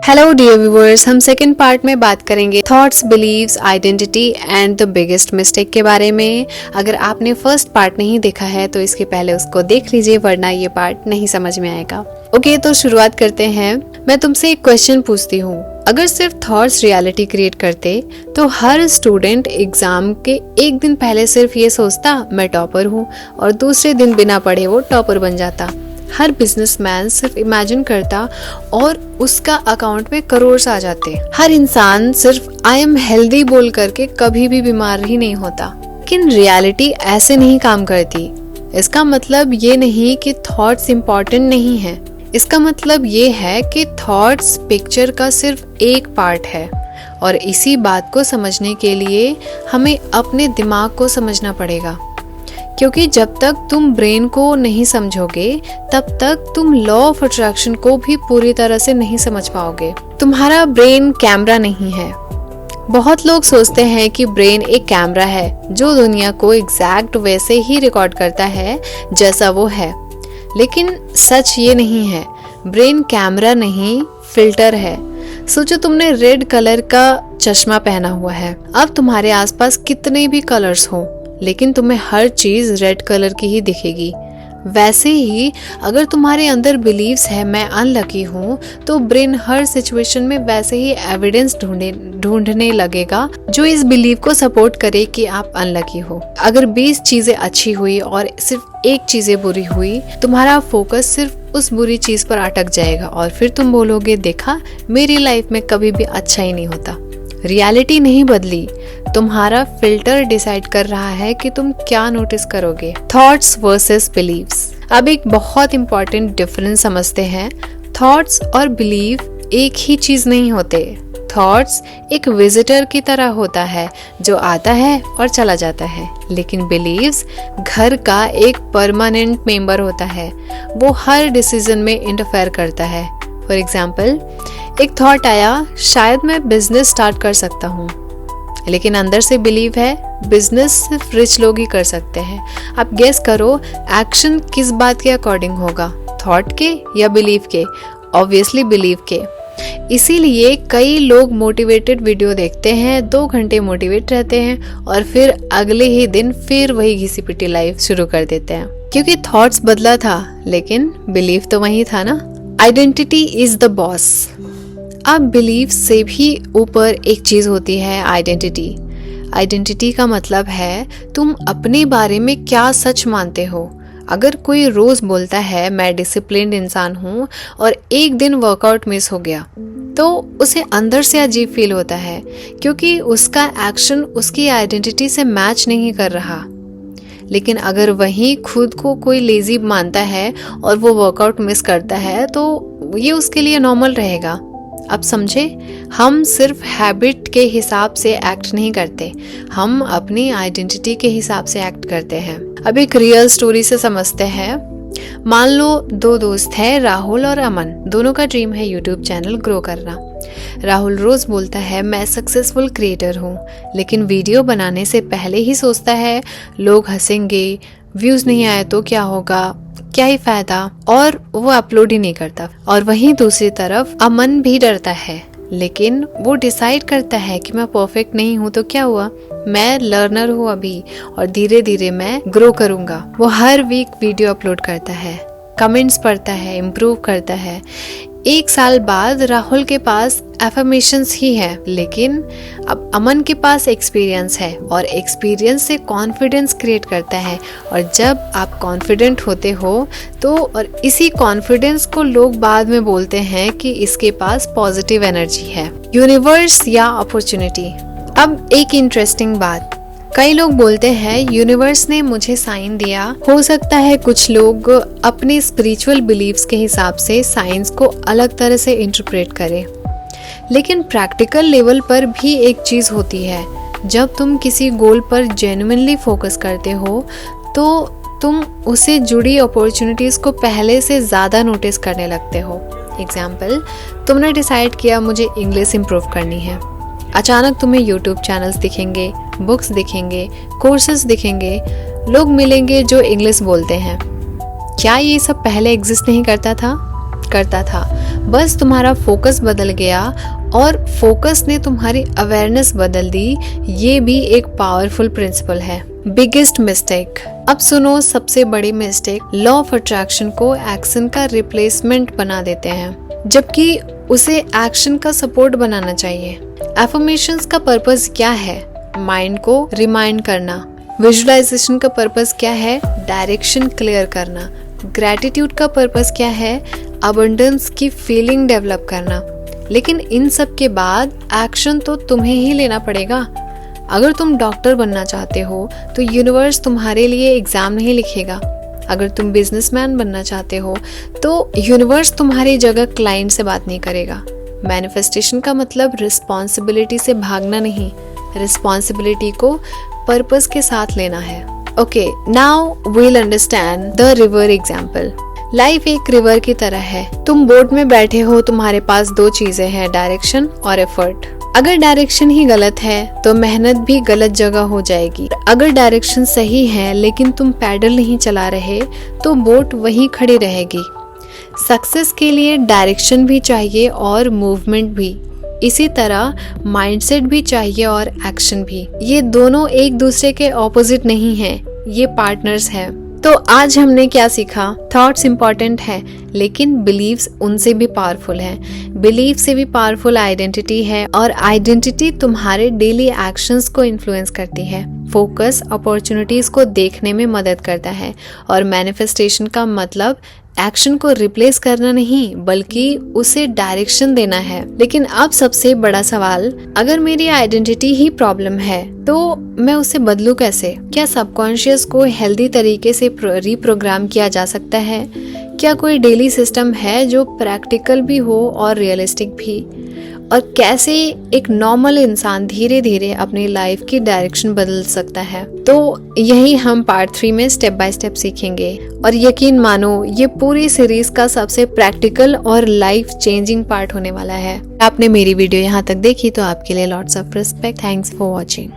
Hello dear viewers, हम second part में बात करेंगे thoughts, beliefs, identity and the biggest mistake के बारे में। अगर आपने फर्स्ट पार्ट नहीं देखा है तो इसके पहले उसको देख लीजिए, वरना ये पार्ट नहीं समझ में आएगा। ओके, तो शुरुआत करते हैं। मैं तुमसे एक क्वेश्चन पूछती हूँ, अगर सिर्फ थॉट्स रियलिटी क्रिएट करते तो हर स्टूडेंट एग्जाम के एक दिन पहले सिर्फ ये सोचता मैं टॉपर हूँ और दूसरे दिन बिना पढ़े वो टॉपर बन जाता। हर बिजनेसमैन सिर्फ इमेजिन करता और उसका अकाउंट में करोड़ आ जाते। हर इंसान सिर्फ आई एम हेल्दी बोल करके कभी भी बीमार ही नहीं होता। लेकिन रियलिटी ऐसे नहीं काम करती। इसका मतलब ये नहीं कि थॉट्स इम्पोर्टेंट नहीं है, इसका मतलब ये है कि थॉट्स पिक्चर का सिर्फ एक पार्ट है। और इसी बात को समझने के लिए हमें अपने दिमाग को समझना पड़ेगा, क्योंकि जब तक तुम ब्रेन को नहीं समझोगे तब तक तुम लॉ ऑफ अट्रैक्शन को भी पूरी तरह से नहीं समझ पाओगे। तुम्हारा ब्रेन कैमरा नहीं है। बहुत लोग सोचते हैं कि ब्रेन एक कैमरा है जो दुनिया को एग्जैक्ट वैसे ही रिकॉर्ड करता है जैसा वो है, लेकिन सच ये नहीं है। ब्रेन कैमरा नहीं, फिल्टर है। सोचो तुमने रेड कलर का चश्मा पहना हुआ है। अब तुम्हारे आसपास कितने भी कलर्स हो, लेकिन तुम्हें हर चीज रेड कलर की ही दिखेगी। वैसे ही अगर तुम्हारे अंदर बिलीव्स है मैं अनलकी हूँ, तो ब्रेन हर सिचुएशन में वैसे ही एविडेंस ढूंढने लगेगा जो इस बिलीव को सपोर्ट करे कि आप अनलकी हो। अगर 20 चीजें अच्छी हुई और सिर्फ एक चीजें बुरी हुई, तुम्हारा फोकस सिर्फ उस बुरी चीज पर अटक जाएगा और फिर तुम बोलोगे देखा मेरी लाइफ में कभी भी अच्छा ही नहीं होता। रियलिटी नहीं बदली, तुम्हारा फिल्टर डिसाइड कर रहा है कि तुम क्या नोटिस करोगे। Thoughts versus beliefs. अब एक बहुत इंपॉर्टेंट डिफरेंस समझते हैं। थॉट्स और बिलीव एक ही चीज नहीं होते। थॉट्स एक विजिटर की तरह होता है जो आता है और चला जाता है, लेकिन बिलीव्स घर का एक परमानेंट मेंबर होता है। वो हर डिसीजन में इंटरफेयर करता है। फॉर एग्जाम्पल, एक थॉट आया शायद मैं बिजनेस स्टार्ट कर सकता हूँ, लेकिन अंदर से बिलीव है बिजनेस सिर्फ रिच लोग ही कर सकते हैं। आप गेस करो एक्शन किस बात के अकॉर्डिंग होगा, थॉट के या बिलीव के? ऑब्वियसली बिलीव के। इसीलिए कई लोग मोटिवेटेड वीडियो देखते हैं, 2 घंटे मोटिवेट रहते हैं और फिर अगले ही दिन फिर वही घिसी पिटी लाइफ शुरू कर देते हैं, क्योंकि थॉट्स बदला था लेकिन बिलीव तो वही था ना। Identity is the boss. अब बिलीव से भी ऊपर एक चीज होती है आइडेंटिटी। आइडेंटिटी का मतलब है तुम अपने बारे में क्या सच मानते हो। अगर कोई रोज बोलता है मैं डिसिप्लिन्ड इंसान हूँ और एक दिन वर्कआउट मिस हो गया, तो उसे अंदर से अजीब फील होता है, क्योंकि उसका एक्शन उसकी आइडेंटिटी से मैच नहीं कर रहा। लेकिन अगर वही खुद को कोई लेजी मानता है और वो वर्कआउट मिस करता है, तो ये उसके लिए नॉर्मल रहेगा। अब समझे, हम सिर्फ हैबिट के हिसाब से एक्ट नहीं करते, हम अपनी आइडेंटिटी के हिसाब से एक्ट करते हैं। अब एक रियल स्टोरी से समझते हैं। मान लो 2 दोस्त हैं, राहुल और अमन। दोनों का ड्रीम है यूट्यूब चैनल ग्रो करना। राहुल रोज बोलता है मैं सक्सेसफुल क्रिएटर हूँ, लेकिन वीडियो बनाने से पहले ही सोचता है लोग हंसेंगे, व्यूज नहीं आए तो क्या होगा, क्या ही फायदा, और वो अपलोड ही नहीं करता। और वहीं दूसरी तरफ अमन भी डरता है, लेकिन वो डिसाइड करता है कि मैं परफेक्ट नहीं हूँ तो क्या हुआ, मैं लर्नर हूँ अभी और धीरे धीरे मैं ग्रो करूंगा। वो हर वीक वीडियो अपलोड करता है, कमेंट्स पढ़ता है, इम्प्रूव करता है। 1 साल बाद राहुल के पास एफर्मेशंस ही है, लेकिन अब अमन के पास एक्सपीरियंस है और एक्सपीरियंस से कॉन्फिडेंस क्रिएट करता है। और जब आप कॉन्फिडेंट होते हो तो और इसी कॉन्फिडेंस को लोग बाद में बोलते हैं कि इसके पास पॉजिटिव एनर्जी है। यूनिवर्स या अपॉर्चुनिटी। अब एक इंटरेस्टिंग बात, कई लोग बोलते हैं यूनिवर्स ने मुझे साइन दिया। हो सकता है कुछ लोग अपने स्पिरिचुअल बिलीव्स के हिसाब से साइंस को अलग तरह से इंटरप्रेट करें, लेकिन प्रैक्टिकल लेवल पर भी एक चीज होती है। जब तुम किसी गोल पर जेन्युइनली फोकस करते हो तो तुम उससे जुड़ी अपॉर्चुनिटीज को पहले से ज्यादा नोटिस करने लगते हो। एग्जाम्पल, तुमने डिसाइड किया मुझे इंग्लिश इम्प्रूव करनी है। अचानक तुम्हें यूट्यूब चैनल्स दिखेंगे, बुक्स दिखेंगे, कोर्सेज दिखेंगे, लोग मिलेंगे जो इंग्लिश बोलते हैं। क्या ये सब पहले एग्जिस्ट नहीं करता था? करता था, बस तुम्हारा फोकस बदल गया और फोकस ने तुम्हारी अवेयरनेस बदल दी। ये भी एक पावरफुल प्रिंसिपल है। Biggest mistake. अब सुनो सबसे बड़ी मिस्टेक। लॉ ऑफ अट्रैक्शन को एक्शन का रिप्लेसमेंट बना देते हैं, जबकि उसे एक्शन का सपोर्ट बनाना चाहिए। एफर्मेशंस का पर्पस क्या है? माइंड को रिमाइंड करना। विजुअलाइजेशन का पर्पस क्या है? डायरेक्शन क्लियर करना। ग्रैटिट्यूड का पर्पस क्या है? अबंडेंस की फीलिंग डेवलप करना। लेकिन इन सब के बाद एक्शन तो तुम्हें ही लेना पड़ेगा। अगर तुम डॉक्टर बनना चाहते हो तो यूनिवर्स तुम्हारे लिए एग्जाम नहीं लिखेगा। अगर तुम बिजनेसमैन बनना चाहते हो तो यूनिवर्स तुम्हारी जगह क्लाइंट से बात नहीं करेगा। मैनिफेस्टेशन का मतलब रिस्पॉन्सिबिलिटी से भागना नहीं, रिस्पॉन्सिबिलिटी को पर्पस के साथ लेना है। Okay, now we'll understand the river example. Life एक रिवर की तरह है। तुम बोट में बैठे हो, तुम्हारे पास दो चीजें हैं, डायरेक्शन और एफर्ट। अगर डायरेक्शन ही गलत है तो मेहनत भी गलत जगह हो जाएगी। अगर डायरेक्शन सही है लेकिन तुम पैडल नहीं चला रहे तो बोट वहीं खड़ी रहेगी। सक्सेस के लिए डायरेक्शन भी चाहिए और मूवमेंट भी। इसी तरह माइंडसेट भी चाहिए और एक्शन भी। ये दोनों एक दूसरे के ऑपोजिट नहीं हैं, ये पार्टनर्स हैं। तो आज हमने क्या सीखा? थॉट्स इंपॉर्टेंट है लेकिन बिलीव्स उनसे भी पावरफुल हैं। बिलीव से भी पावरफुल आइडेंटिटी है और आइडेंटिटी तुम्हारे डेली एक्शंस को इन्फ्लुएंस करती है। फोकस अपॉर्चुनिटीज को देखने में मदद करता है और मैनिफेस्टेशन का मतलब एक्शन को रिप्लेस करना नहीं बल्कि उसे डायरेक्शन देना है। लेकिन अब सबसे बड़ा सवाल, अगर मेरी आइडेंटिटी ही प्रॉब्लम है तो मैं उसे बदलूं कैसे? क्या सबकॉन्शियस को हेल्दी तरीके से रीप्रोग्राम किया जा सकता है? क्या कोई डेली सिस्टम है जो प्रैक्टिकल भी हो और रियलिस्टिक भी? और कैसे एक नॉर्मल इंसान धीरे धीरे अपनी लाइफ की डायरेक्शन बदल सकता है? तो यही हम पार्ट 3 में स्टेप बाय स्टेप सीखेंगे। और यकीन मानो ये पूरी सीरीज का सबसे प्रैक्टिकल और लाइफ चेंजिंग पार्ट होने वाला है। आपने मेरी वीडियो यहाँ तक देखी तो आपके लिए lots of respect. Thanks for watching.